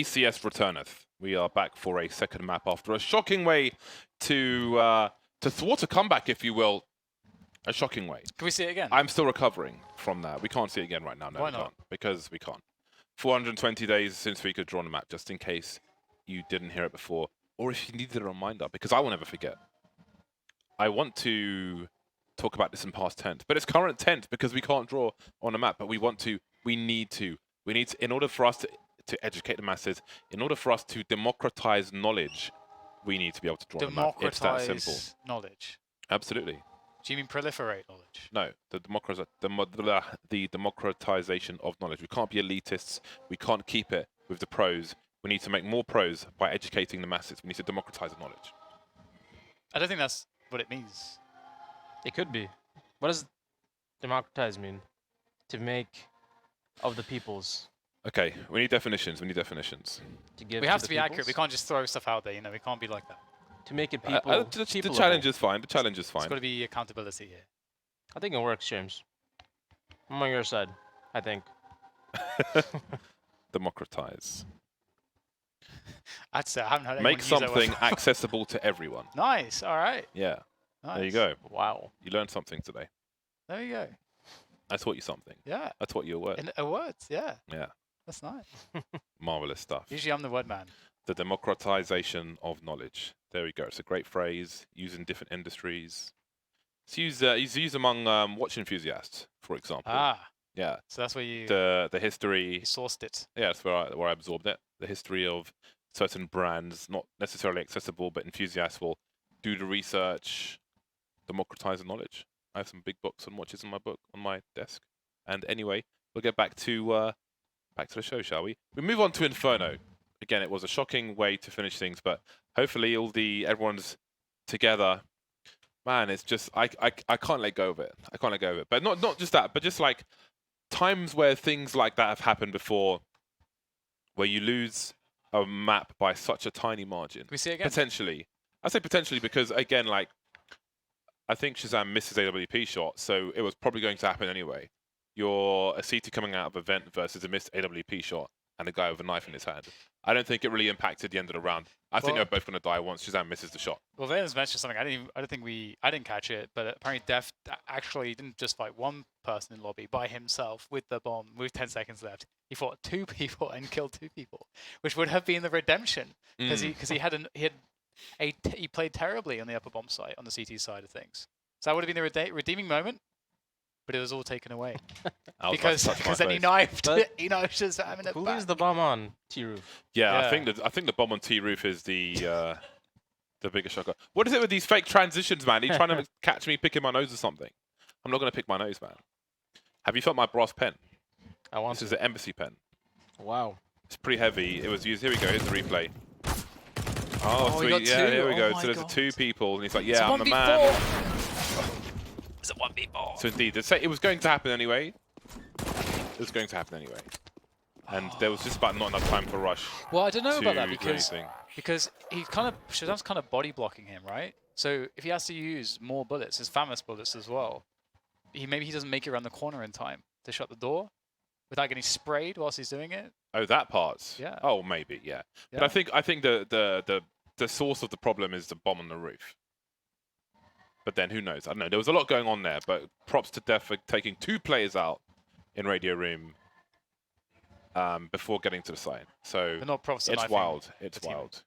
ECS returneth. We are back for a second map after a shocking way to thwart a comeback, if you will. A shocking way. Can we see it again? I'm still recovering from that. We can't see it again right now. No, Why we not? can't. Because we can't. 420 days since we could draw a map, just in case you didn't hear it before, or if you needed a reminder, because I will never forget. I want to talk about this in past tense, but it's current tense because we can't draw on a map, but we need to, in order for us to educate the masses, in order for us to democratize knowledge, we need to be able to draw on a map. It's that simple. Democratize knowledge. Absolutely. Do you mean proliferate knowledge? No, the democratization of knowledge. We can't be elitists. We can't keep it with the pros. We need to make more pros by educating the masses. We need to democratize the knowledge. I don't think that's what it means. It could be. What does democratize mean? To make of the peoples. Okay, we need definitions. We need definitions. To give We have the to be accurate. We peoples? can't just throw stuff out there. You know, we can't be like that. To make it people. The peopleable. challenge is fine. The challenge is There's fine. got to be accountability here. I think it works, James. I'm on your side. I think. Democratize. I'd say I haven't heard anyone Make use that word. something accessible to everyone. Nice. All right. Yeah. Nice. There you go. Wow. You learned something today. There you go. I taught you something. Yeah. I taught you a word. In a word. Yeah. Yeah. That's nice. Marvelous stuff. Usually I'm the word man. The democratization of knowledge. There we go. It's a great phrase used in different industries. It's used among watch enthusiasts, for example. Ah. Yeah. So that's where you The history. you sourced it. Yeah, that's where I absorbed it. The history of certain brands, not necessarily accessible, but enthusiasts will do the research, democratize the knowledge. I have some big books and watches in my book on my desk. And anyway, we'll get back to the show, shall we? We move on to Inferno. Again, it was a shocking way to finish things, but hopefully everyone's together. Man, it's just I can't let go of it. I can't let go of it. But not just that, but just like times where things like that have happened before, where you lose a map by such a tiny margin. Can we see it again? Potentially. I say potentially because, again, like, I think Shazam missed his AWP shot, so it was probably going to happen anyway. You're a CT coming out of event versus a missed AWP shot and a guy with a knife in his hand. I don't think it really impacted the end of the round. I think they're both going to die once Shazam misses the shot. Well, Valen's mentioned something. I didn't catch it, but apparently Def actually didn't just fight one person in lobby by himself with the bomb with 10 seconds left. He fought 2 people and killed 2 people, which would have been the redemption because he played terribly on the upper bomb site on the CT side of things. So that would have been the redeeming moment, but it was all taken away because then he knifed Shazam in the Who back. leaves the bomb on T-roof? Yeah, Yeah. I think the bomb on T-roof is the bigger shocker. What is it with these fake transitions, man? Are you trying to catch me picking my nose or something? I'm not going to pick my nose, man. Have you felt my brass pen? I want This to. is an embassy pen. Wow. It's pretty heavy. It was used. Here we go. Here's the replay. Oh, we got sweet. Yeah, 2. here we go. Oh my So there's God. 2 people, and he's like, It's yeah, a I'm the 1v4. man. It's a 1v4. So indeed, it was going to happen anyway. It was going to happen anyway. And there was just about not enough time for Rush Well, I don't know to about that do anything. because Shazam's kind of body blocking him, right? So if he has to use more bullets, his famous bullets as well, maybe he doesn't make it around the corner in time to shut the door without getting sprayed whilst he's doing it. Oh, that part. Yeah. Oh, maybe, yeah. But Yeah. I think the source of the problem is the bomb on the roof. But then who knows? I don't know. There was a lot going on there, but props to Def for taking 2 players out in Radio Room before getting to the site. So But not props to it's knifing wild. It's the teammate. wild.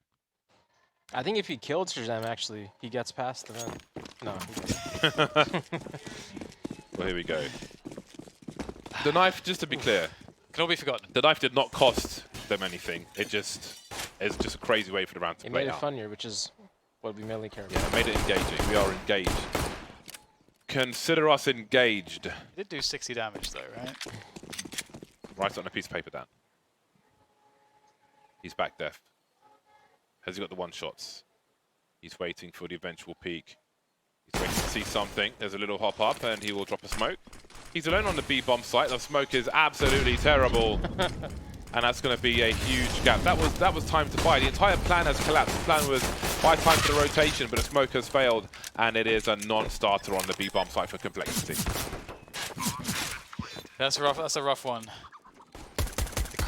I think if he killed Shazam, actually, he gets past the vent. No, he doesn't. Well, here we go. The knife, just to be clear, Can all be forgotten. the knife did not cost them anything. It's just a crazy way for the round to It play made it out. funnier, which is what we mainly care about. Yeah, it made it engaging. We are engaged. Consider us engaged. He did do 60 damage though, right? Write it on a piece of paper, Dan. He's back, Def. Has he got the 1-shots? He's waiting for the eventual peak. He's waiting to see something. There's a little hop up, and he will drop a smoke. He's alone on the B bomb site. The smoke is absolutely terrible. And that's going to be a huge gap. That was time to buy. The entire plan has collapsed. The plan was buy time for the rotation, but the smoke has failed, and it is a non-starter on the B bomb site for complexity. That's a rough one.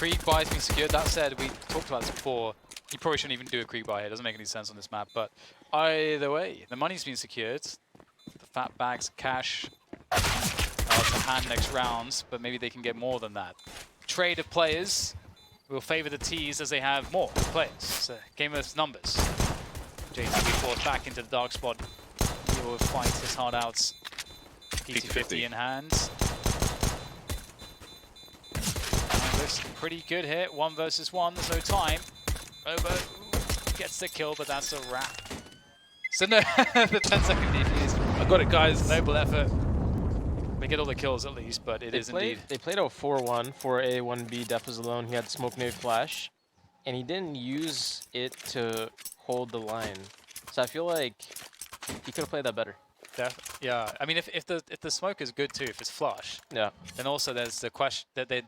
Krieg buy has been secured. That said, we talked about this before. You probably shouldn't even do a Krieg buy here. It doesn't make any sense on this map. But either way, the money's been secured. The fat bags of cash are to hand next rounds, but maybe they can get more than that. Trade of players will favor the T's as they have more players. It's a game of numbers. JT forced back into the dark spot. He will fight his heart out. PT50 in hand. Looks pretty good here. 1 versus 1. There's no time. Robo gets the kill, but that's a wrap. So no, the 10-second defuse. I got it, guys. Noble effort. They get all the kills at least, but it is indeed. They played a 4-1, 4A, 1B. Def was alone. He had smoke nade flash, and he didn't use it to hold the line. So I feel like he could have played that better. Yeah, I mean, if the smoke is good too, if it's flush, Yeah. then also there's the question that they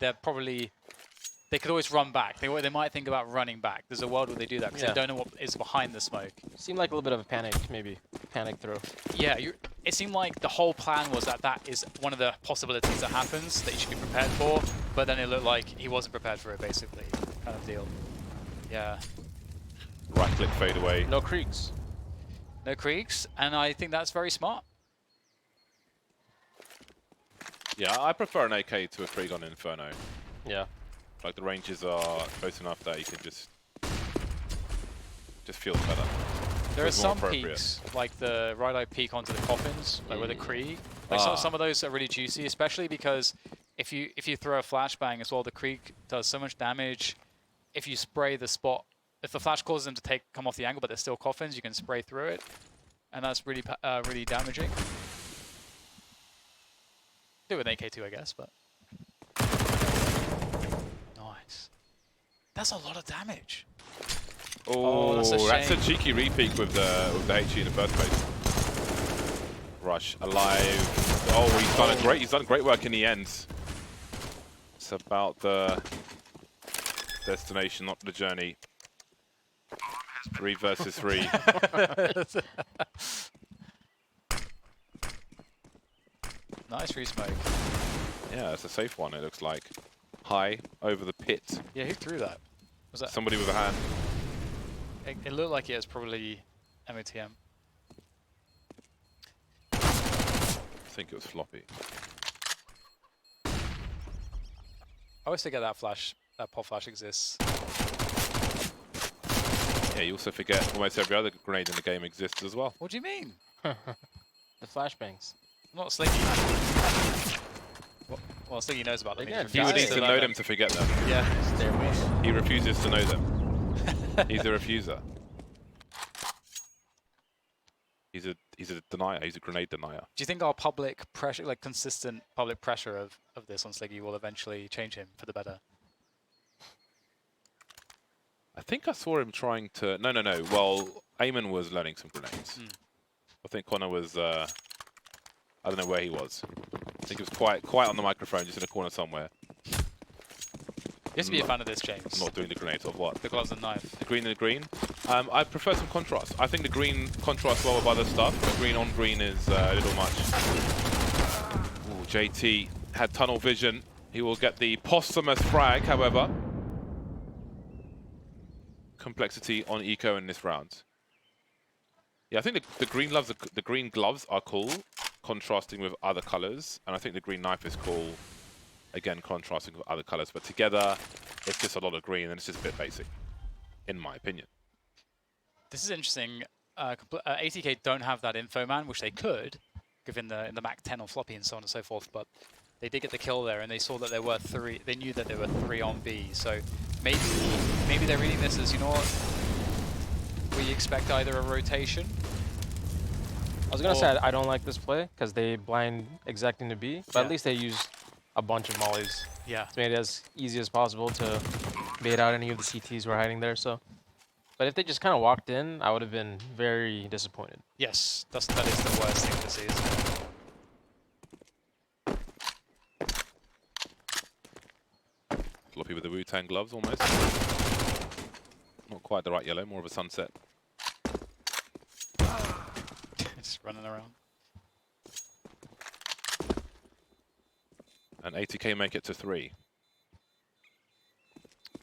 could always run back. They might think about running back. There's a world where they do that because they don't know what is behind the smoke. Seemed like a little bit of a panic, maybe. Panic throw. Yeah, it seemed like the whole plan was that is one of the possibilities that happens that you should be prepared for, but then it looked like he wasn't prepared for it, basically, kind of deal. Yeah. Right click fade away. No Kriegs. No Kriegs, and I think that's very smart. Yeah, I prefer an AK to a Krieg on Inferno. Yeah. Like the ranges are close enough that you can just feels better. There are some peaks, like the right eye peak onto the coffins, like with a Krieg. Like some of those are really juicy, especially because if you throw a flashbang as well, the Krieg does so much damage. If you spray the spot, if the flash causes them to come off the angle, but they're still coffins, you can spray through it, and that's really really damaging. Do it with an AK2, I guess, but nice. That's a lot of damage. Oh, that's a cheeky repeat with the HE in the first place. Rush alive. Oh, he's done great work in the end. It's about the destination, not the journey. 3 versus 3. Nice resmoke. Yeah, it's a safe one, it looks like. High over the pit. Yeah, who threw that? Was that somebody with a hand? It looked like it was probably MOTM. I think it was floppy. I always forget that pop flash exists. Yeah, you also forget almost every other grenade in the game exists as well. What do you mean? The flashbangs. Not Slinky. Well, Slinky knows about them. Yeah, He would need to know them to forget them. Yeah. He refuses to know them. He's a refuser. He's a denier. He's a grenade denier. Do you think our public pressure, like consistent public pressure of this on Sliggy, will eventually change him for the better? I think I saw him trying to... No. Well, Eamon was learning some grenades. I think Connor was... I don't know where he was. I think he was quiet on the microphone, just in a corner somewhere. You have to be a fan of this, James. Not doing the grenades of what? The gloves and knife. The green and the green. I prefer some contrast. I think the green contrasts well with other stuff. The green on green is a little much. Ooh, JT had tunnel vision. He will get the posthumous frag, however. Complexity on eco in this round. Yeah, I think the green gloves are cool, contrasting with other colors, and I think the green knife is cool. Again, contrasting with other colors, but together, it's just a lot of green, and it's just a bit basic, in my opinion. This is interesting. ATK don't have that info man, which they could, given the Mac 10 on floppy and so on and so forth. But they did get the kill there, and they saw that there were 3. They knew that there were 3 on B. So maybe they're reading this as, you know what, we expect either a rotation. I was gonna say I don't like this play because they blind exacting to B, but Yeah. at least they used a bunch of mollies. Yeah. It's made it as easy as possible to bait out any of the CTs who are hiding there. So, but if they just kind of walked in, I would have been very disappointed. Yes, that is the worst thing to see, isn't it? Floppy with the Wu-Tang gloves, almost. Not quite the right yellow, more of a sunset. Just running around. And ATK make it to 3.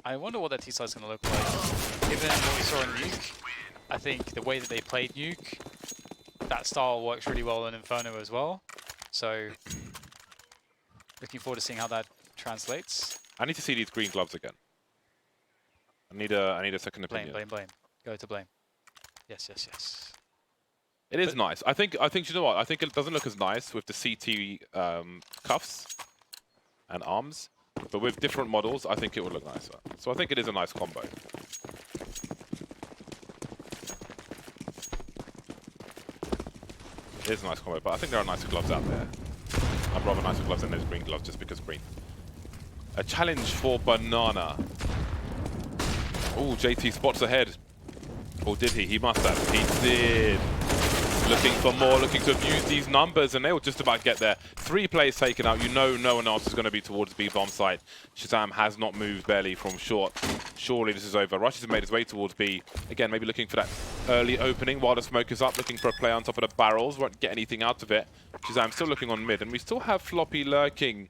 I wonder what that T-side's going to look like. Given what we saw in Nuke, I think the way that they played Nuke, that style works really well in Inferno as well. So, looking forward to seeing how that translates. I need to see these green gloves again. I need a second opinion. Blame. Go to blame. Yes. It is nice. I think you know what? I think it doesn't look as nice with the CT cuffs and arms, but with different models, I think it would look nicer. So I think it is a nice combo. It is a nice combo, but I think there are nicer gloves out there. I'd rather nicer gloves than those green gloves just because green. A challenge for Banana. Oh, JT spots ahead. Or did he? He must have. He did. Looking for more, looking to abuse these numbers, and they will just about get there. 3 players taken out. You know no one else is going to be towards B-bomb site. Shazam has not moved barely from short. Surely this is over. Rush has made his way towards B. Again, maybe looking for that early opening while the smoke is up, looking for a play on top of the barrels. Won't get anything out of it. Shazam still looking on mid, and we still have Floppy lurking.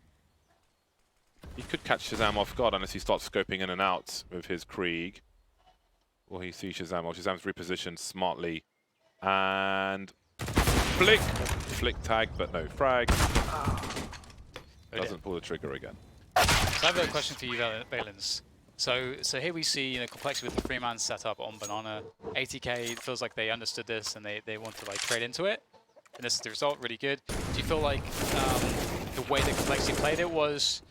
He could catch Shazam off guard unless he starts scoping in and out with his Krieg. Will he see Shazam? Well, Shazam's repositioned smartly. And flick tag, but no frag. Doesn't pull the trigger again. So I have a question for you, Valens. So here we see complexity with the 3-man setup on Banana. ATK feels like they understood this and they want to like trade into it. And this is the result, really good. Do you feel like the way that complexity played it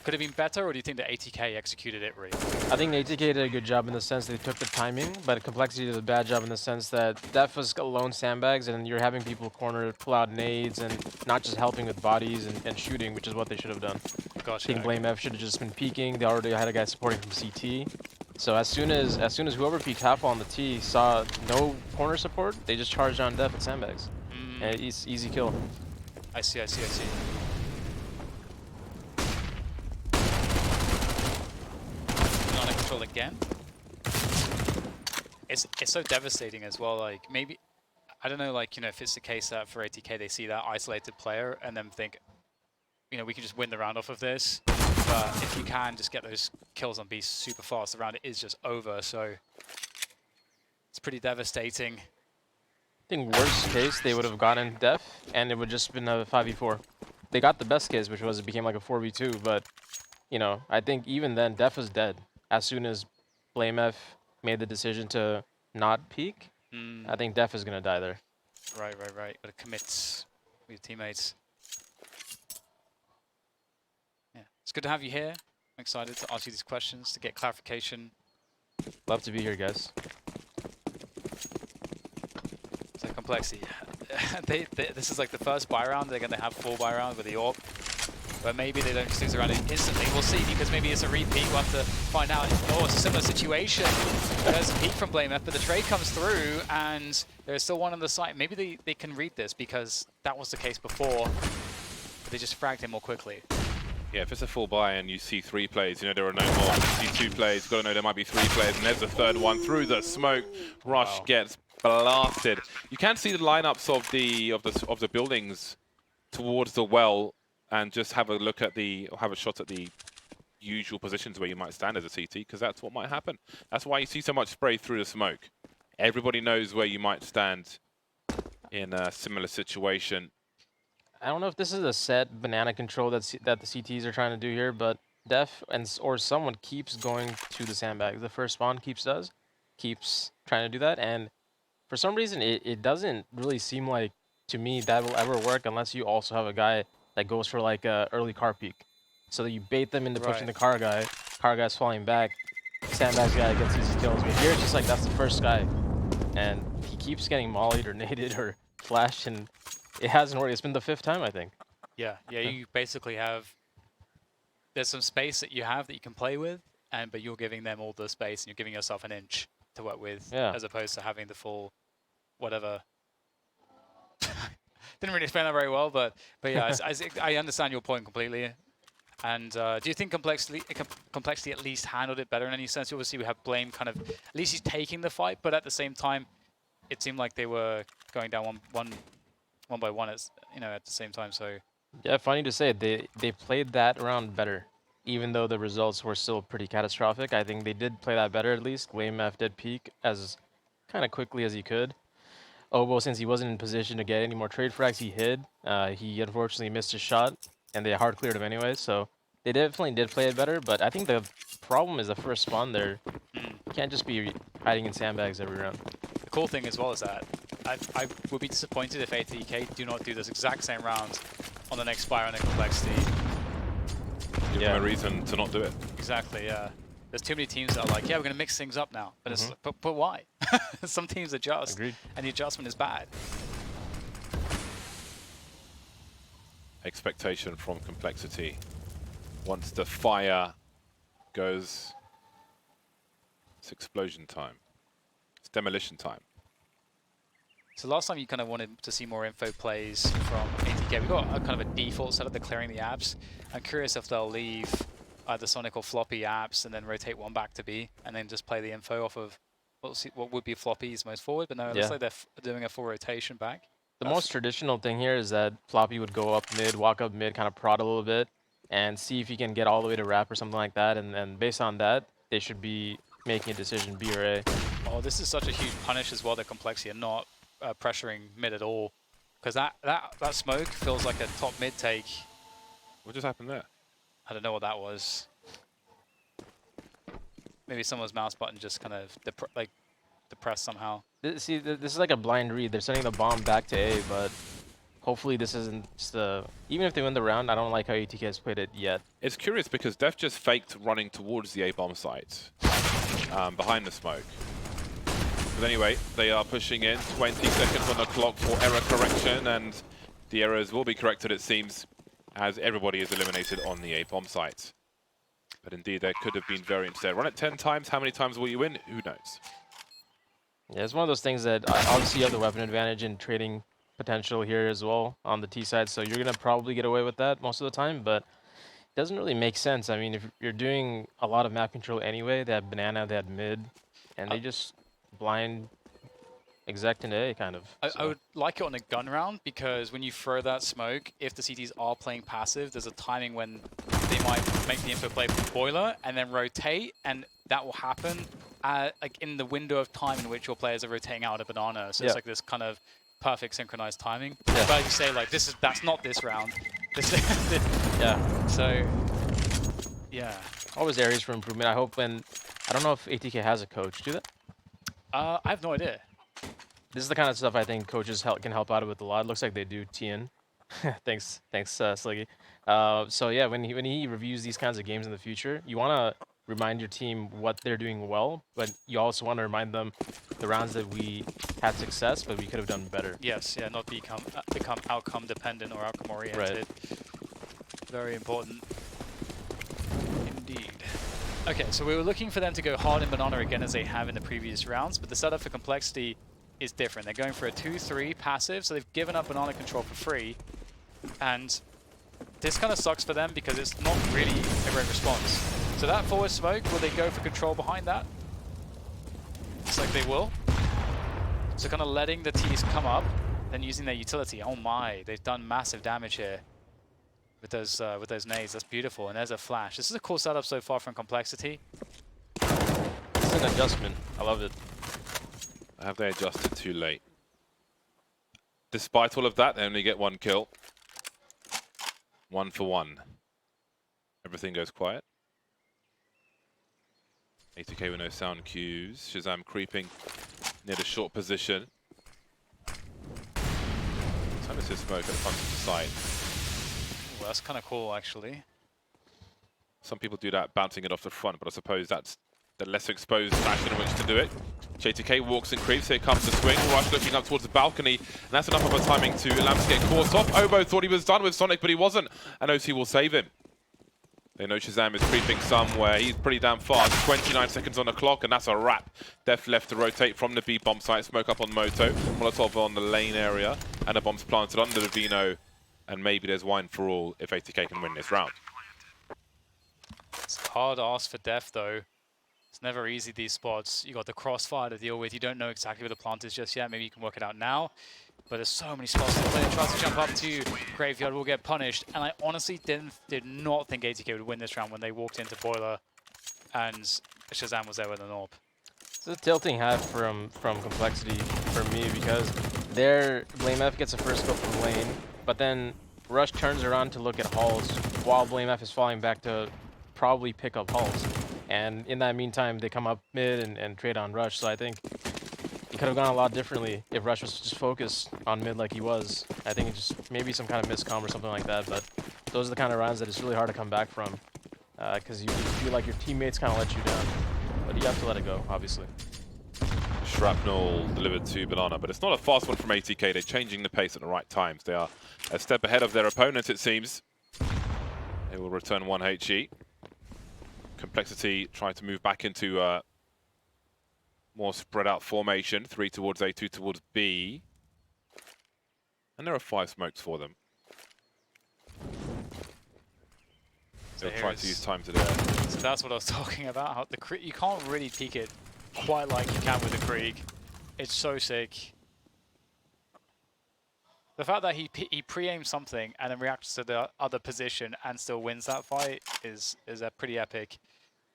could have been better, or do you think that ATK executed it really? I think ATK did a good job in the sense they took the timing, but Complexity did a bad job in the sense that Def was alone sandbags, and you're having people corner, pull out nades, and not just helping with bodies and shooting, which is what they should have done. Gotcha. I think Blame F should have just been peeking. They already had a guy supporting from CT. So as soon as whoever peeked half on the T saw no corner support, they just charged on Def with sandbags. And it's easy kill. I see. Again, it's so devastating as well. Like maybe I don't know, like if it's the case that for ATK they see that isolated player and then think, we can just win the round off of this. But if you can just get those kills on B super fast, the round is just over. So it's pretty devastating. I think worst case they would have gotten Def and it would just been a 5v4. They got the best case, which was it became like a 4v2. But I think even then Def was dead. As soon as Blame F made the decision to not peek, I think Def is going to die there. Right. Gotta commit with your teammates. Yeah, it's good to have you here. I'm excited to ask you these questions, to get clarification. Love to be here, guys. So complexity. This is like the first buy round. They're going to have 4 buy rounds with the AWP. But maybe they don't just lose around it instantly. We'll see, because maybe it's a repeat. We'll have to find out. Oh, it's a similar situation. There's a peek from Blame F, but the trade comes through, and there's still one on the site. Maybe they can read this, because that was the case before. But they just fragged him more quickly. Yeah, if it's a full buy and you see 3 players, there are no more. You see 2 players, you've got to know there might be 3 players, and there's the third one through the smoke. Rush gets blasted. You can see the lineups of the buildings towards the well. And just have a look at have a shot at the usual positions where you might stand as a CT, because that's what might happen. That's why you see so much spray through the smoke. Everybody knows where you might stand in a similar situation. I don't know if this is a set banana control that the CTs are trying to do here, but Def or someone keeps going to the sandbags. The first spawn keeps trying to do that, and for some reason it doesn't really seem like, to me, that will ever work unless you also have a guy that goes for like a early car peek. So that you bait them into pushing the car guy's falling back, sandbags guy gets easy kills. But here it's just like that's the first guy. And he keeps getting mollied or naded or flashed, and it hasn't worked. It's been the 5th time, I think. Yeah, you basically have, there's some space that you have that you can play with, but you're giving them all the space and you're giving yourself an inch to work with, as opposed to having the full whatever. Didn't really explain that very well, but yeah, I understand your point completely. And do you think complexity at least handled it better in any sense? Obviously, we have Blame kind of, at least he's taking the fight, but at the same time, it seemed like they were going down one by one at the same time. So yeah, funny to say, they played that round better. even though the results were still pretty catastrophic. I think they did play that better at least. Weymouth did peak as kind of quickly as he could. Obo, since he wasn't in position to get any more trade frags, he hid. He unfortunately missed his shot, and they hard cleared him anyway, so they definitely did play it better, but I think the problem is the first spawn there. You can't just be hiding in sandbags every round. The cool thing as well is that I would be disappointed if ATK do not do this exact same round on the next Spire and the Complexity. Give them a reason to not do it. Exactly, yeah. There's too many teams that are like, yeah, we're going to mix things up now. But it's like, but why? Some teams adjust, Agreed. and the adjustment is bad. Expectation from Complexity. Once the fire goes, it's explosion time. It's demolition time. So last time you kind of wanted to see more info plays from ATK. We got a kind of a default setup. They're clearing the apps. I'm curious if they'll leave either Sonic or floppy apps and then rotate one back to B and then just play the info off of what would be floppy's most forward. But no, it looks like they're doing a full rotation back. The most traditional thing here is that floppy would go up mid, walk up mid, kind of prod a little bit, and see if he can get all the way to wrap or something like that. And then based on that, they should be making a decision, B or A. Oh, this is such a huge punish as well, the Complexity are not pressuring mid at all. Because that smoke feels like a top mid take. What just happened there? I don't know what that was. Maybe someone's mouse button just kind of depressed somehow. This is like a blind read. They're sending the bomb back to A, but hopefully this isn't just even if they win the round, I don't like how ATK has played it yet. It's curious because Def just faked running towards the A-bomb site behind the smoke. But anyway, they are pushing in. 20 seconds on the clock for error correction, and the errors will be corrected, it seems, as everybody is eliminated on the A-bomb site. But indeed, there could have been variance there. Run it 10 times. How many times will you win? Who knows? Yeah, it's one of those things that obviously you have the weapon advantage in trading potential here as well on the T side, so you're going to probably get away with that most of the time, but it doesn't really make sense. I mean, if you're doing a lot of map control anyway, they had banana, they had mid, and they just blind exec into A, kind of. I would like it on a gun round, because when you throw that smoke, if the CTs are playing passive, there's a timing when they might make the info play from boiler and then rotate, and that will happen like in the window of time in which your players are rotating out of banana. So it's like this kind of perfect synchronized timing. But as you say, like that's not this round. So yeah. Always areas for improvement. I hope I don't know if ATK has a coach, do they? I have no idea. This is the kind of stuff I think coaches can help out with a lot. Looks like they do. Tien. thanks, Sliggy. So yeah, when he reviews these kinds of games in the future, you want to remind your team what they're doing well, but you also want to remind them the rounds that we had success, but we could have done better. Yes, yeah, not become outcome dependent or outcome oriented. Right. Very important indeed. Okay, so we were looking for them to go hard in banana again as they have in the previous rounds, but the setup for Complexity is different. They're going for a 2-3 passive, so they've given up banana control for free, and this kind of sucks for them because it's not really a great response. So that forward smoke, will they go for control behind that? Looks like they will. So kind of letting the T's come up, then using their utility. Oh my, they've done massive damage here with those nades. That's beautiful, and there's a flash. This is a cool setup so far from Complexity. It's an adjustment. I love it. Have they adjusted too late? Despite all of that, they only get one kill. 1 for 1. Everything goes quiet. ATK with no sound cues. Shazam creeping near the short position. Time to smoke at the front of the site. Well, that's kind of cool, actually. Some people do that, bouncing it off the front, but I suppose that's the less exposed fashion in which to do it. JTK walks and creeps. Here comes the swing. Rush looking up towards the balcony, and that's enough of a timing to allow him to get caught off. Obo thought he was done with Sonic, but he wasn't, and OT will save him. They know Shazam is creeping somewhere. He's pretty damn fast. 29 seconds on the clock, and that's a wrap. Def left to rotate from the B bomb site. Smoke up on Moto. Molotov on the lane area, and a bomb's planted under the Vino, and maybe there's wine for all if ATK can win this round. It's a hard ask for Def, though. It's never easy, these spots. You got the crossfire to deal with. You don't know exactly where the plant is just yet. Maybe you can work it out now. But there's so many spots. The player tries to jump up to Graveyard, will get punished. And I honestly did not think ATK would win this round when they walked into Boiler and Shazam was there with an AWP. It's a tilting half from Complexity for me, because there Blame F gets a first scope from lane, but then Rush turns around to look at Halls while Blame F is falling back to probably pick up Halls. And in that meantime, they come up mid and trade on Rush. So I think it could have gone a lot differently if Rush was just focused on mid like he was. I think it's just maybe some kind of miscom or something like that. But those are the kind of rounds that it's really hard to come back from, because you feel like your teammates kind of let you down. But you have to let it go, obviously. Shrapnel delivered to Banana, but it's not a fast one from ATK. They're changing the pace at the right times. They are a step ahead of their opponents, it seems. They will return 1 HE. Complexity trying to move back into more spread out formation. 3 towards A, 2 towards B. And there are 5 smokes for them. So They'll try to use time to there. So that's what I was talking about. How you can't really peek it quite like you can with the Krieg. It's so sick. The fact that he pre-aims something and then reacts to the other position and still wins that fight is a pretty epic.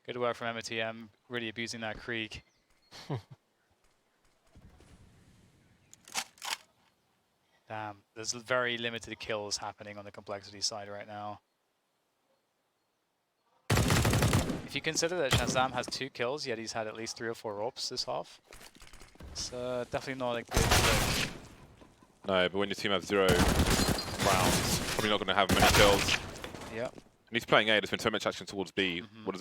Good work from MTM, really abusing that Krieg. Damn, there's very limited kills happening on the Complexity side right now. If you consider that Shazam has 2 kills, yet he's had at least 3 or 4 AWPs this half, it's definitely not a good look. No, but when your team has 0 rounds, probably not going to have many kills. Yep. And he's playing A. There's been so much action towards B. What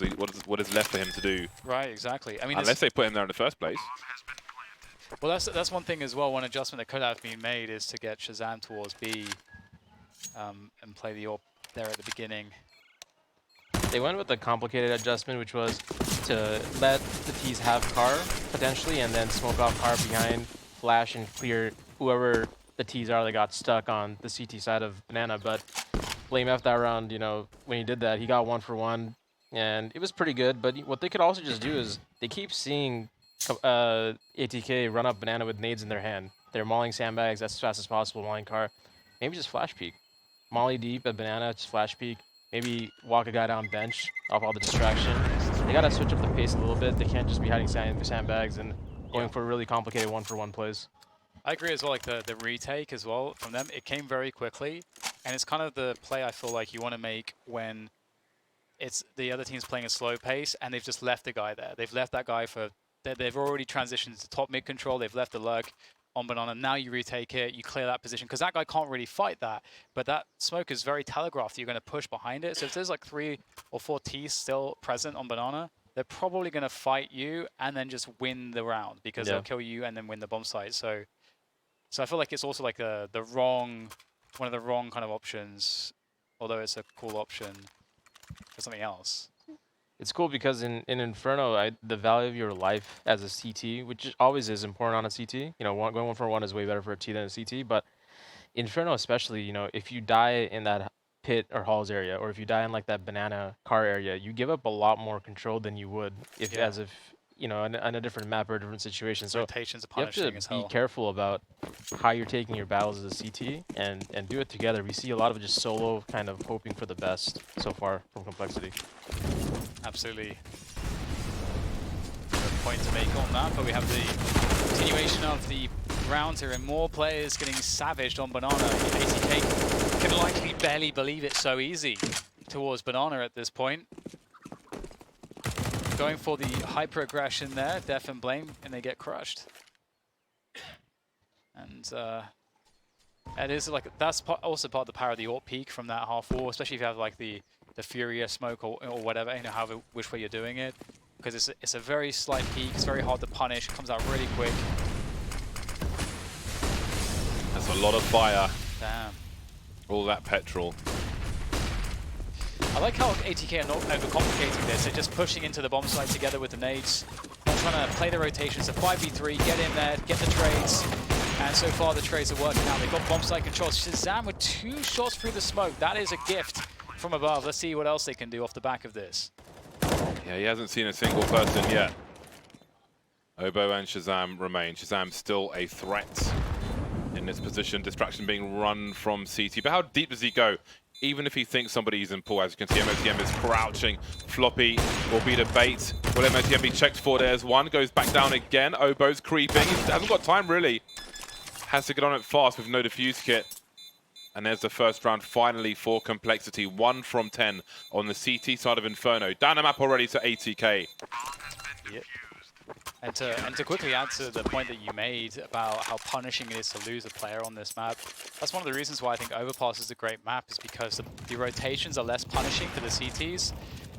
is left for him to do? Right, exactly. I mean, unless they put him there in the first place. Well, that's one thing as well. One adjustment that could have been made is to get Shazam towards B and play the AWP there at the beginning. They went with a complicated adjustment, which was to let the T's have car, potentially, and then smoke off car behind, flash, and clear whoever the T's are that got stuck on the CT side of Banana. But Blame F that round, you know, when he did that, he got 1 for 1, and it was pretty good. But what they could also just do is they keep seeing ATK run up Banana with nades in their hand. They're mauling sandbags as fast as possible, mauling car. Maybe just flash peek. Molly deep at Banana, just flash peek. Maybe walk a guy down bench off all the distraction. They gotta switch up the pace a little bit. They can't just be hiding sandbags and going for really complicated 1-for-1 plays. I agree as well, like the retake as well from them. It came very quickly, and it's kind of the play I feel like you want to make when it's the other team's playing a slow pace and they've just left the guy there. They've left that guy for, they've already transitioned to top mid control. They've left the lurk on Banana. Now you retake it, you clear that position, because that guy can't really fight that. But that smoke is very telegraphed. You're going to push behind it. So if there's like 3 or 4 T's still present on Banana, they're probably going to fight you and then just win the round, because they'll kill you and then win the bomb site. So I feel like it's also like one of the wrong kind of options, although it's a cool option for something else. It's cool because in Inferno, the value of your life as a CT, which always is important on a CT, you know, going 1-for-1 is way better for a T than a CT, but Inferno especially, you know, if you die in that pit or halls area, or if you die in like that Banana car area, you give up a lot more control than you would as if, you know, in a different map or a different situation. So Rotation's a you have punishing to as be hell. careful about how you're taking your battles as a CT and do it together. We see a lot of just solo kind of hoping for the best so far from Complexity. Absolutely. Good point to make on that, but we have the continuation of the rounds here and more players getting savaged on Banana. ATK can likely barely believe it's so easy towards Banana at this point. Going for the hyper aggression there, Def and Blame, and they get crushed. And it is like that's also part of the power of the AWP peak from that half wall, especially if you have like the Furia smoke or whatever, you know, however which way you're doing it, because it's a very slight peak. It's very hard to punish. It comes out really quick. That's a lot of fire. Damn. All that petrol. I like how ATK are not overcomplicating this. They're just pushing into the bomb site together with the nades. Not trying to play the rotations. A 5v3, get in there, get the trades. And so far the trades are working out. They've got bomb site control. Shazam with 2 shots through the smoke. That is a gift from above. Let's see what else they can do off the back of this. Yeah, he hasn't seen a single person yet. Obo and Shazam remain. Shazam still a threat in this position. Distraction being run from CT. But how deep does he go? Even if he thinks somebody's in pool, as you can see, MOTM is crouching. Floppy will be the bait. Will MOTM be checked for? There's one. Goes back down again. Obo's creeping. He hasn't got time, really. Has to get on it fast with no defuse kit. And there's the first round finally for Complexity. 1 from 10 on the CT side of Inferno. Down the map already to ATK. Yep. And to quickly add to the point that you made about how punishing it is to lose a player on this map, that's one of the reasons why I think Overpass is a great map, is because the rotations are less punishing for the CTs,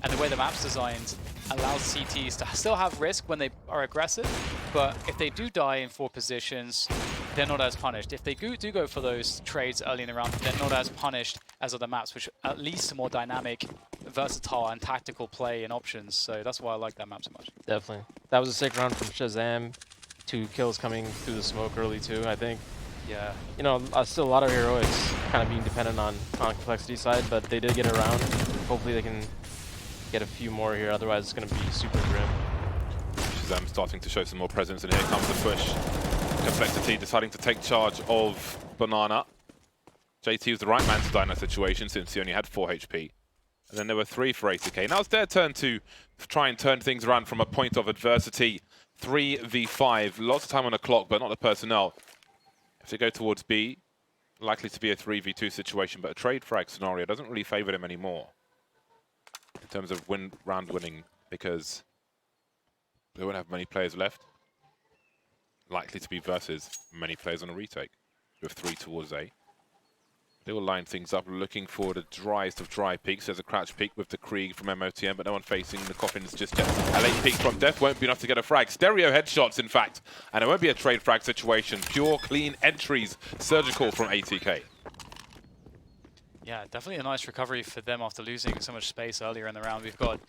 and the way the map's designed allows CTs to still have risk when they are aggressive, but if they do die in 4 positions, they're not as punished. If they do go for those trades early in the round, they're not as punished as other maps, which are at least more dynamic, versatile, and tactical play and options. So that's why I like that map so much. Definitely. That was a sick round from Shazam. 2 kills coming through the smoke early too, I think. Yeah. You know, still a lot of heroics kind of being dependent on Complexity side, but they did get around. Hopefully they can get a few more here, otherwise it's going to be super grim. Shazam starting to show some more presence, and here comes the push. Complexity deciding to take charge of Banana. JT was the right man to die in that situation since he only had 4 HP. And then there were 3 for ATK. Now it's their turn to try and turn things around from a point of adversity. 3v5, lots of time on the clock, but not the personnel. If they go towards B, likely to be a 3v2 situation, but a trade frag scenario doesn't really favor them anymore in terms of round winning, because they won't have many players left. Likely to be versus many players on a retake, with 3 towards A. They will line things up, looking for the driest of dry peaks. There's a crouch peak with the Krieg from MOTM, but no one facing the coffins just yet. A late peak from Def won't be enough to get a frag. Stereo headshots, in fact, and it won't be a trade frag situation. Pure, clean entries, surgical from ATK. Yeah, definitely a nice recovery for them after losing so much space earlier in the round. We've got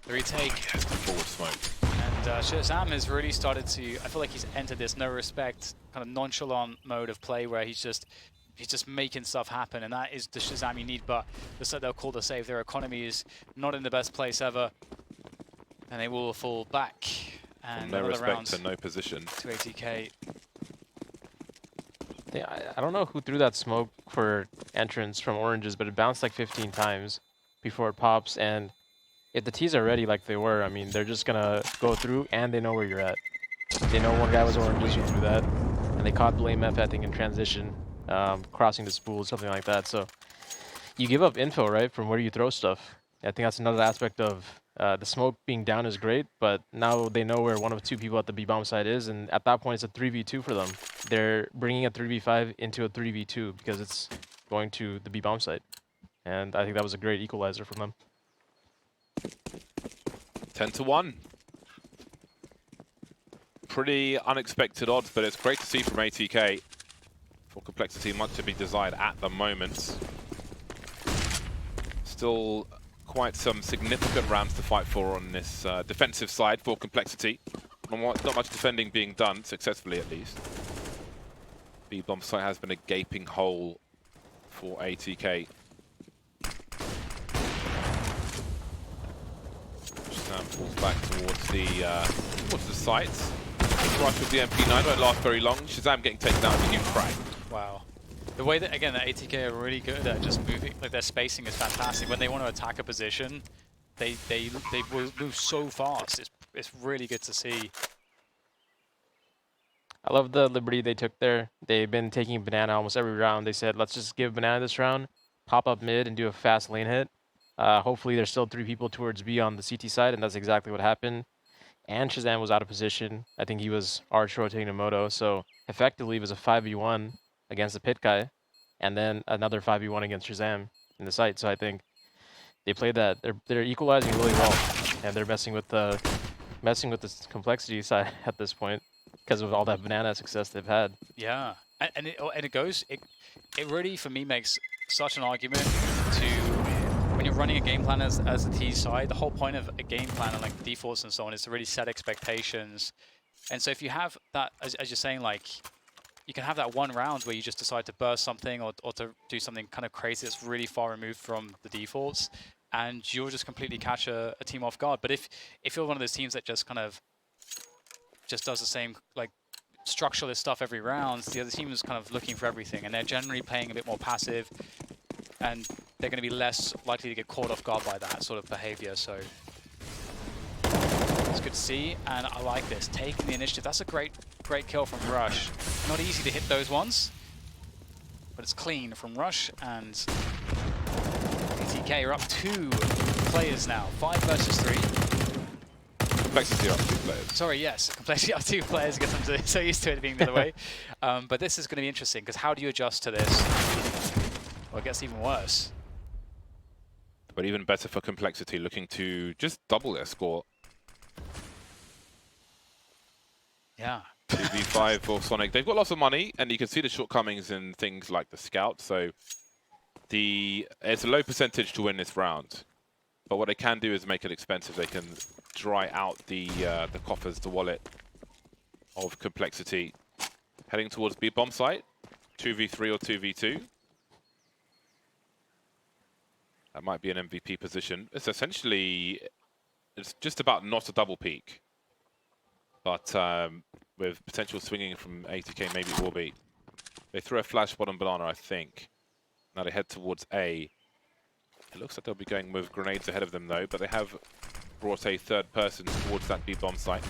the retake. Forward smoke. And Shazam has really started to, I feel like he's entered this no respect, kind of nonchalant mode of play where he's just making stuff happen, and that is the Shazam you need. But they'll call the save. Their economy is not in the best place ever, and they will fall back. And no respect round to no position. to ATK. I don't know who threw that smoke for entrance from Oranges, but it bounced like 15 times before it pops. And if the T's are ready like they were, I mean, they're just going to go through and they know where you're at. They know one guy was Oranges who threw that, and they caught Blame F, I think, in transition, crossing the spool, something like that. So you give up info, right, from where you throw stuff. I think that's another aspect of the smoke being down is great, but now they know where one of 2 people at the B-bomb side is, and at that point it's a 3v2 for them. They're bringing a 3v5 into a 3v2 because it's going to the B-bomb side. And I think that was a great equalizer from them. 10-1. Pretty unexpected odds, but it's great to see from ATK. For Complexity, much to be desired at the moment. Still quite some significant rounds to fight for on this defensive side for Complexity. Not much defending being done, successfully at least. B-bomb site has been a gaping hole for ATK. Shazam falls back towards the sites. Rush with the MP9 won't last very long. Shazam getting taken down with a huge frag. Wow. The way that, again, the ATK are really good at just moving, like their spacing is fantastic. When they want to attack a position, they will move so fast. It's really good to see. I love the liberty they took there. They've been taking Banana almost every round. They said, let's just give Banana this round, pop up mid, and do a fast lane hit. Hopefully there's still 3 people towards B on the CT side, and that's exactly what happened. And Shazam was out of position. I think he was arch rotating to Moto, so effectively it was a 5v1 against the pit guy, and then another 5v1 against Shazam in the site. So I think they played that. They're equalizing really well, and they're messing with the Complexity side at this point because of all that Banana success they've had. Yeah, and it really for me makes such an argument to when you're running a game plan as the T side. The whole point of a game plan and like defaults and so on is to really set expectations. And so if you have that, as you're saying, like you can have that one round where you just decide to burst something or to do something kind of crazy that's really far removed from the defaults. and you'll just completely catch a team off guard. But if you're one of those teams that just kind of just does the same like structuralist stuff every round, the other team is kind of looking for everything, and they're generally playing a bit more passive, and they're going to be less likely to get caught off guard by that sort of behavior. So it's good to see, and I like this. Taking the initiative. That's a great kill from Rush. Not easy to hit those ones, but it's clean from Rush, and ATK are up 2 players now. 5 versus 3. Complexity up 2 players. Sorry, yes, complexity up 2 players. I guess I'm so used to it being the other way. But this is going to be interesting, because how do you adjust to this? Well, it gets even worse. But even better for Complexity, looking to just double their score. Yeah. 2v5 for Sonic. They've got lots of money, and you can see the shortcomings in things like the Scout. So it's a low percentage to win this round. But what they can do is make it expensive. They can dry out the coffers, the wallet of Complexity. Heading towards B bomb site, 2v3 or 2v2. That might be an MVP position. It's just about not a double peak. But with potential swinging from ATK, maybe it will be. They threw a flash bottom banana, I think. Now they head towards A. It looks like they'll be going with grenades ahead of them, though, but they have brought a third person towards that B bomb site.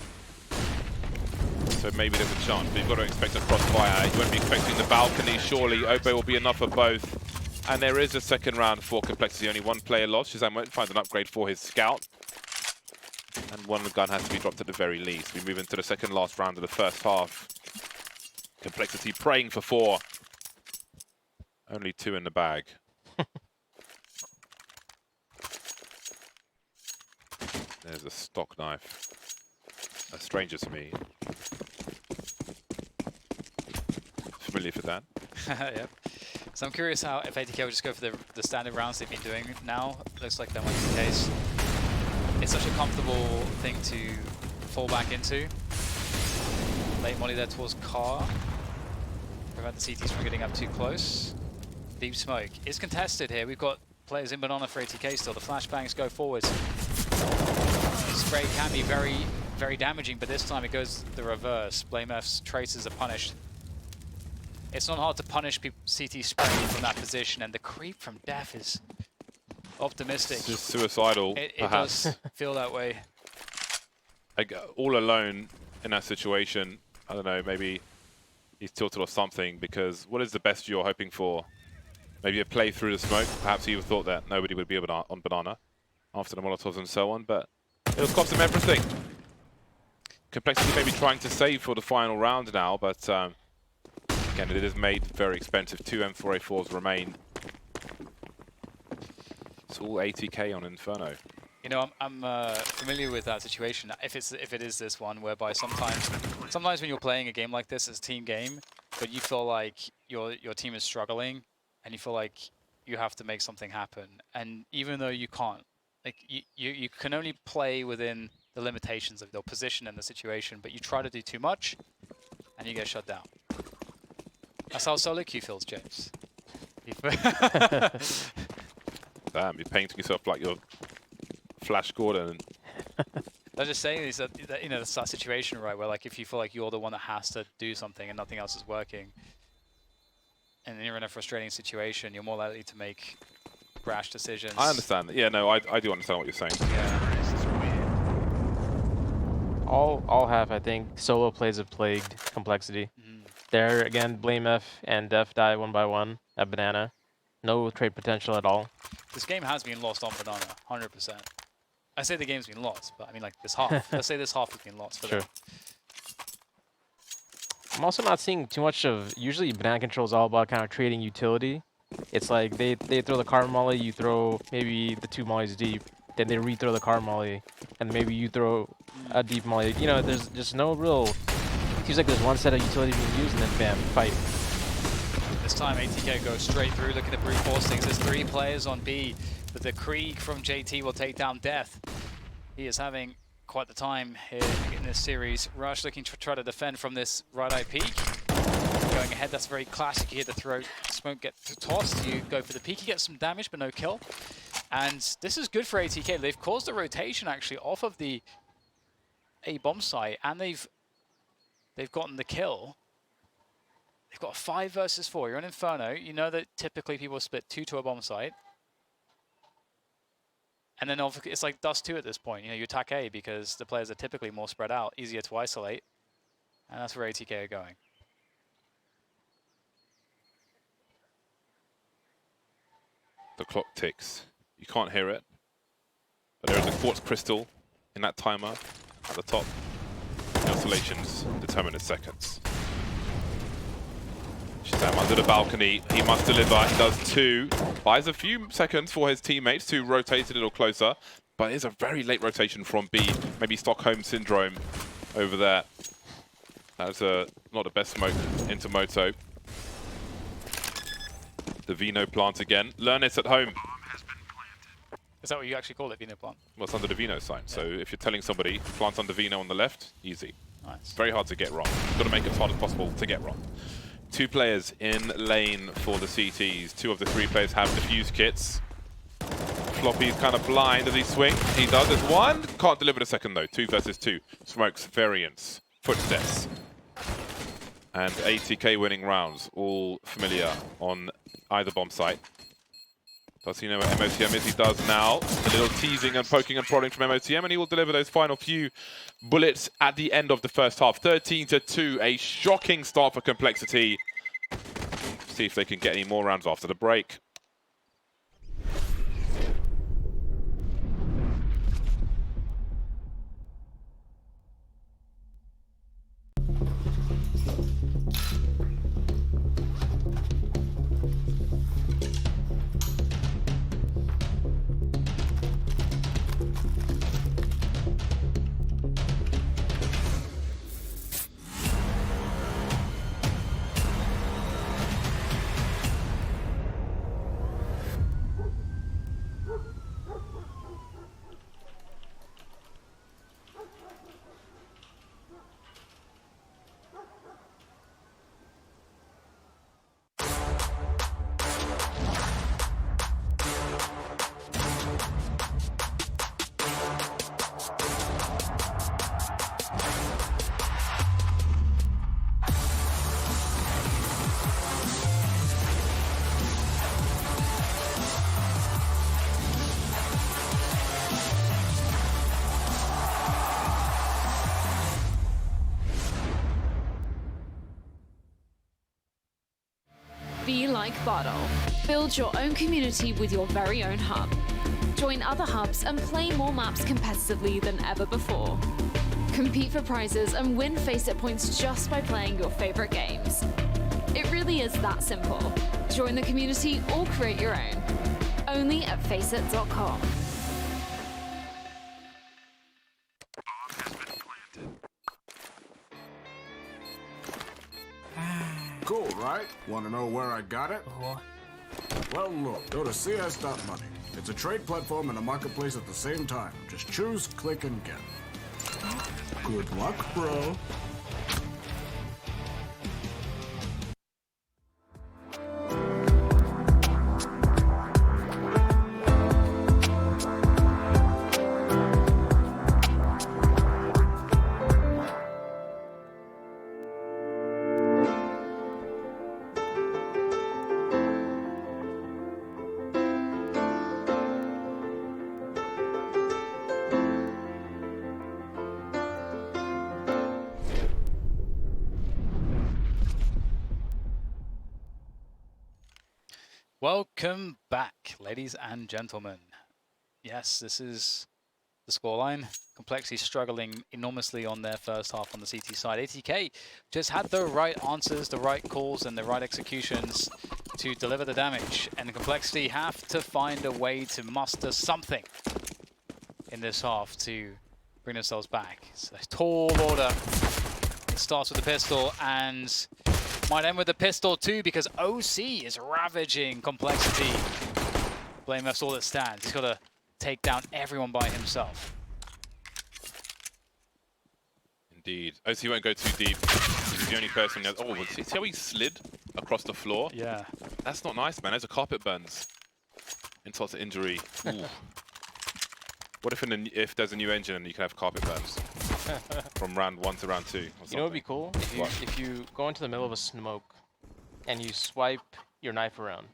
So maybe there's a chance, but you've got to expect a crossfire. You won't be expecting the balcony, surely. Ope will be enough for both. And there is a second round for Complexity. Only 1 player lost. Shazam won't find an upgrade for his Scout. And 1 gun has to be dropped at the very least. We move into the second last round of the first half. Complexity praying for 4. Only 2 in the bag. There's a stock knife. A stranger to me. Familiar for that. Yeah. So I'm curious how, if ATK will just go for the standard rounds they've been doing now. Looks like that might be the case. It's such a comfortable thing to fall back into. Late molly there towards car. Prevent the CTs from getting up too close. Deep smoke is contested here. We've got players in banana for ATK still. The flashbangs go forwards. Spray can be very, very damaging, but this time it goes the reverse. BlameF's traces are punished. It's not hard to punish CT spraying from that position, and the creep from Def is optimistic. It's just suicidal, It perhaps. does feel that way. Like, all alone in that situation. I don't know, maybe he's tilted or something, because what is the best you're hoping for? Maybe a play through the smoke. Perhaps he thought that nobody would be on banana after the Molotovs and so on, but it'll cost him everything. Complexity maybe trying to save for the final round now, but again, it is made very expensive. 2 M4A4s remain. It's all ATK on Inferno. You know, I'm familiar with that situation. If it is this one, whereby sometimes when you're playing a game like this, it's a team game, but you feel like your team is struggling, and you feel like you have to make something happen. And even though you can't, like you can only play within the limitations of your position and the situation, but you try to do too much, and you get shut down. That's how solo queue feels, James. Damn, you're painting yourself like you're Flash Gordon. I'm just saying is that you know, it's that situation, right, where like if you feel like you're the one that has to do something and nothing else is working, and you're in a frustrating situation, you're more likely to make rash decisions. I understand that. Yeah, no, I do understand what you're saying. Yeah. All half, I think, solo plays have plagued Complexity. There again, BlameF and Def die 1 by 1 at banana. No trade potential at all. This game has been lost on banana, 100%. I say the game's been lost, but I mean like this half. Let's say this half has been lost for them. I'm also not seeing too much of. Usually, banana control is all about kind of trading utility. It's like they throw the car molly, you throw maybe the 2 mollies deep, then they re-throw the car molly, and maybe you throw a deep molly. You know, there's just no real. Seems like there's one set of utility being used, and then bam, fight. This time ATK goes straight through, looking at brute force things. There's 3 players on B, but the Krieg from JT will take down Death. He is having quite the time here in this series. Rush looking to try to defend from this right eye peak. Going ahead, that's very classic. You hear the throat smoke get tossed. You go for the peek, you get some damage, but no kill. And this is good for ATK. They've caused a rotation actually off of the A bomb site, and they've gotten the kill. They've got a 5 versus 4. You're in Inferno. You know that typically people split 2 to a bomb site. And then it's like Dust 2 at this point. You know, you attack A because the players are typically more spread out, easier to isolate. And that's where ATK are going. The clock ticks. You can't hear it. But there is a quartz crystal in that timer at the top. The oscillations determine the seconds. Shazam under the balcony. He must deliver. He does 2. Buys a few seconds for his teammates to rotate a little closer. But it is a very late rotation from B. Maybe Stockholm Syndrome over there. That's not the best smoke into Moto. The Vino plant again. Learn this at home. Is that what you actually call it, Vino plant? Well, it's under the Vino sign. So if you're telling somebody, plant under Vino on the left, easy. Nice. Very hard to get wrong. Got to make it as hard as possible to get wrong. 2 players in lane for the CTs. 2 of the 3 players have defuse kits. Floppy's kind of blind as he swings. He does. There's 1. Can't deliver the second though. 2 versus 2. Smokes, variants, footsteps. And ATK winning rounds. All familiar on either bomb site. Does he know what MOTM is? He does now. A little teasing and poking and prodding from MOTM, and he will deliver those final few bullets at the end of the first half. 13-2, a shocking start for Complexity. See if they can get any more rounds after the break. Be like Bottle. Build your own community with your very own hub. Join other hubs and play more maps competitively than ever before. Compete for prizes and win FACEIT points just by playing your favorite games. It really is that simple. Join the community or create your own. Only at FACEIT.com. Cool, right? Want to know where I got it? Well, look, go to CS.money. It's a trade platform and a marketplace at the same time. Just choose, click, and get. Good luck, bro. Welcome back, ladies and gentlemen. Yes, this is the scoreline. Complexity struggling enormously on their first half on the CT side. ATK just had the right answers, the right calls, and the right executions to deliver the damage. And Complexity have to find a way to muster something in this half to bring themselves back. It's a tall order. It starts with the pistol and might end with the pistol too, because OC is ravaging Complexity. BlameF's all that stands. He's got to take down everyone by himself. Indeed. OC won't go too deep. He's the only person that... Oh, see how he slid across the floor? Yeah. That's not nice, man. Those are carpet burns. Insult to injury. Ooh. What if if there's a new engine and you can have carpet burns from round 1 to round 2? Or You know what would be cool? If you go into the middle of a smoke and you swipe your knife around,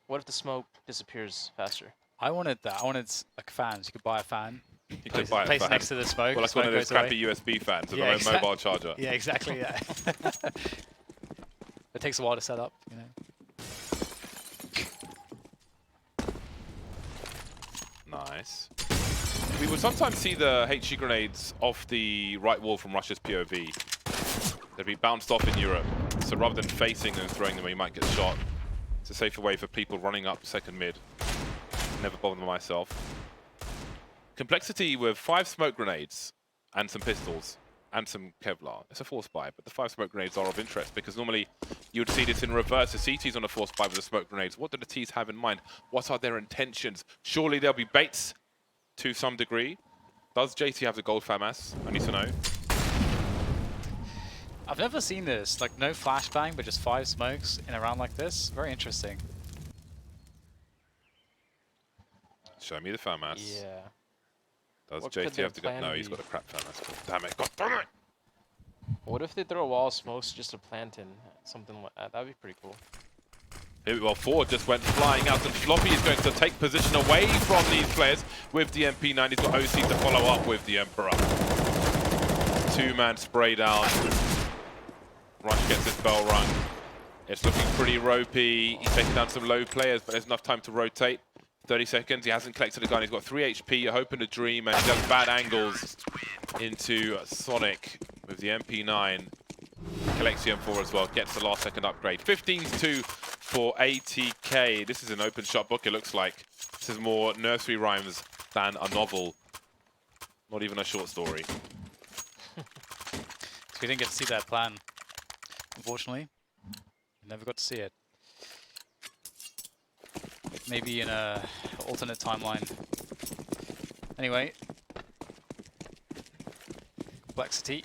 what if the smoke disappears faster? I wanted that. I wanted like fans. You could buy a fan. You could buy a place fan. next to the smoke. Well, like one of those crappy USB fans with a mobile charger. Yeah, exactly. Yeah. It takes a while to set up, you know. Nice. We would sometimes see the HE grenades off the right wall from Russia's POV. They'd be bounced off in Europe. So rather than facing them and throwing them where you might get shot, it's a safer way for people running up second mid. Never bothered myself. Complexity with 5 smoke grenades and some pistols and some Kevlar. It's a force buy, but the 5 smoke grenades are of interest because normally you would see this in reverse. The CT's on a force buy with the smoke grenades. What do the T's have in mind? What are their intentions? Surely there'll be baits to some degree. Does JT have the gold FAMAS? I need to know. I've never seen this. Like, no flashbang, but just 5 smokes in a round like this. Very interesting. Show me the FAMAS. Yeah. Does What could JT their have to go? plan No, he's be? got a crap FAMAS. God damn it. God damn it. What if they throw a wall of smokes just to plant in? Something like that. That'd be pretty cool. Well, Ford just went flying out, and Floppy is going to take position away from these players with the MP9. He's got OC to follow up with the Emperor. 2-man spray down. Rush gets his bell rung. It's looking pretty ropey. He's taking down some low players, but there's enough time to rotate. 30 seconds, he hasn't collected a gun. He's got 3 HP, you're hoping to dream, and he does bad angles into Sonic with the MP9. Collects the M4 as well, gets the last second upgrade. 15-2 for ATK. This is an open shot book, it looks like. This is more nursery rhymes than a novel. Not even a short story. We didn't get to see that plan, unfortunately. Never got to see it. Maybe in a alternate timeline. Anyway. Complexity.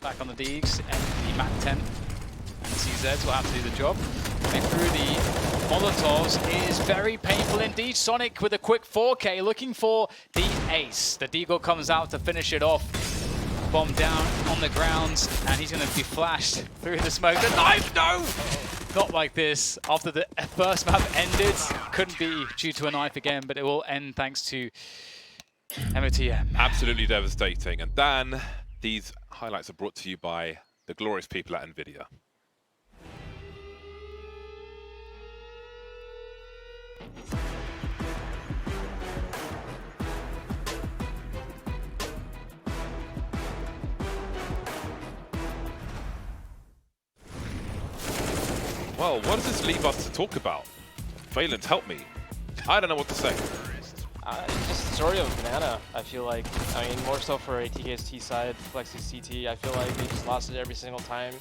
Back on the Deegs and the MAC-10 and the CZs will have to do the job. Coming through the Molotovs is very painful indeed. Sonic with a quick 4K looking for the ace. The Deagle comes out to finish it off. Bomb down on the ground and he's going to be flashed through the smoke. The knife, no! Not like this. After the first map ended, couldn't be due to a knife again, but it will end thanks to MOTM. Absolutely devastating. And Dan, these highlights are brought to you by the glorious people at NVIDIA. Well, what does this leave us to talk about? Valence, help me. I don't know what to say. Just the story of Banana, I feel like. I mean, more so for ATK's T side, Flex's CT, I feel like they just lost it every single time.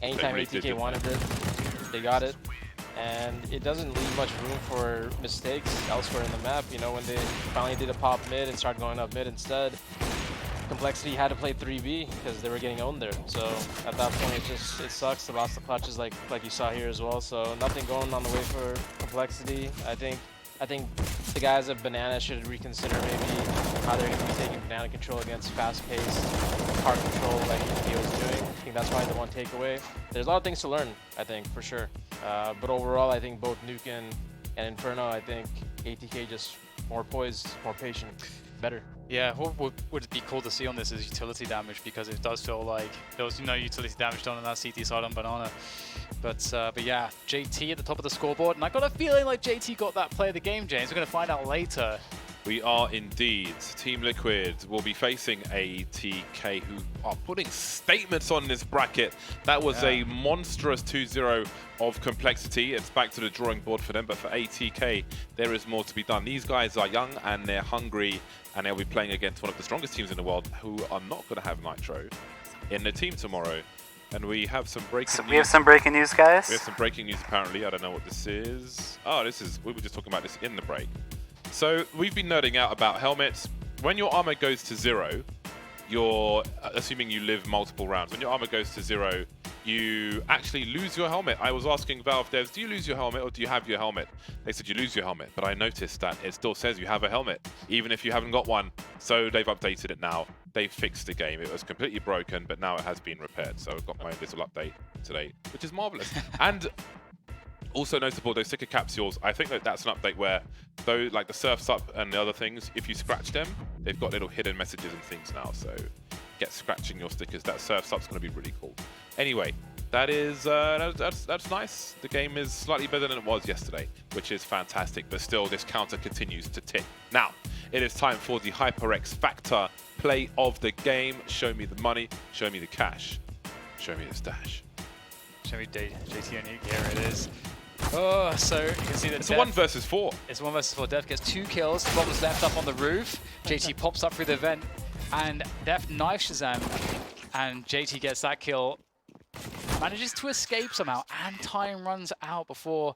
Anytime really ATK did, wanted it, they got it. And it doesn't leave much room for mistakes elsewhere in the map. You know, when they finally did a pop mid and started going up mid instead, Complexity had to play 3B because they were getting owned there. So at that point, it sucks. They lost the clutches like you saw here as well. So nothing going on the way for Complexity. I think the guys at Banana should reconsider maybe how they're going to be taking Banana control against fast-paced, hard control like ETK was doing. I think that's probably the one takeaway. There's a lot of things to learn, I think, for sure. But overall, I think both Nuke and Inferno, I think ATK just more poised, more patient, better. Yeah, what would be cool to see on this is utility damage, because it does feel like there was no utility damage done on that CT side on Banana. But yeah, JT at the top of the scoreboard, and I got a feeling like JT got that play of the game, James. We're going to find out later. We are indeed. Team Liquid will be facing ATK, who are putting statements on this bracket. That was a monstrous 2-0 of Complexity. It's back to the drawing board for them, but for ATK, there is more to be done. These guys are young and they're hungry, and they'll be playing against one of the strongest teams in the world, who are not going to have Nitro in the team tomorrow. And we have some breaking news. We have some breaking news, guys. We have some breaking news, apparently. I don't know what this is. Oh, we were just talking about this in the break. So we've been nerding out about helmets. When your armor goes to 0, you're assuming you live multiple rounds. When your armor goes to 0, you actually lose your helmet. I was asking Valve devs, do you lose your helmet or do you have your helmet? They said you lose your helmet, but I noticed that it still says you have a helmet, even if you haven't got one. So they've updated it now. They've fixed the game. It was completely broken, but now it has been repaired. So I've got my little update today, which is marvelous. And also notable, those sticker capsules, I think that that's an update where, though, like the Surf's Up and the other things, if you scratch them, they've got little hidden messages and things now. So get scratching your stickers. That Surf's Up's going to be really cool. Anyway, that is that's nice. The game is slightly better than it was yesterday, which is fantastic. But still, this counter continues to tick. Now, it is time for the HyperX Factor play of the game. Show me the money. Show me the cash. Show me the stash. Show me JT and Nuke. Here it is. Oh, so you can see that it's a 1 versus 4. It's 1 versus 4. Def gets 2 kills. Bomb's left up on the roof. JT pops up through the vent, and Def knifes Shazam, and JT gets that kill. Manages to escape somehow, and time runs out before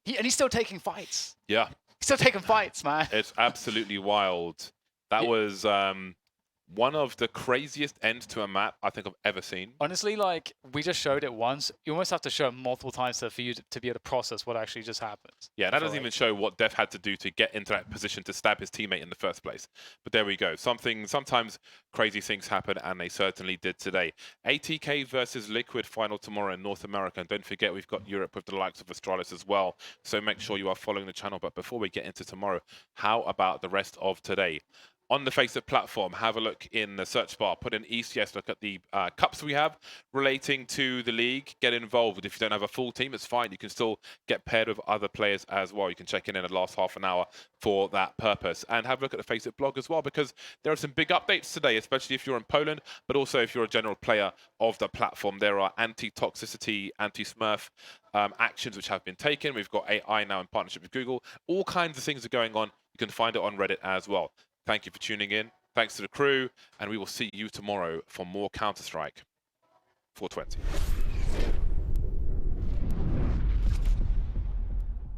he's still taking fights. Yeah, he's still taking fights, man. It's absolutely wild. That was one of the craziest ends to a map I think I've ever seen. Honestly, like, we just showed it once. You almost have to show it multiple times for you to be able to process what actually just happens. Yeah, that doesn't even show what Def had to do to get into that position to stab his teammate in the first place. But there we go. Sometimes crazy things happen, and they certainly did today. ATK versus Liquid final tomorrow in North America. And don't forget, we've got Europe with the likes of Astralis as well. So make sure you are following the channel. But before we get into tomorrow, how about the rest of today? On the FACEIT platform, have a look in the search bar, put in ECS, look at the cups we have relating to the league, get involved. If you don't have a full team, it's fine. You can still get paired with other players as well. You can check in the last half an hour for that purpose. And have a look at the FACEIT blog as well, because there are some big updates today, especially if you're in Poland, but also if you're a general player of the platform. There are anti-toxicity, anti-smurf actions which have been taken. We've got AI now in partnership with Google. All kinds of things are going on. You can find it on Reddit as well. Thank you for tuning in. Thanks to the crew, and we will see you tomorrow for more Counter-Strike 420.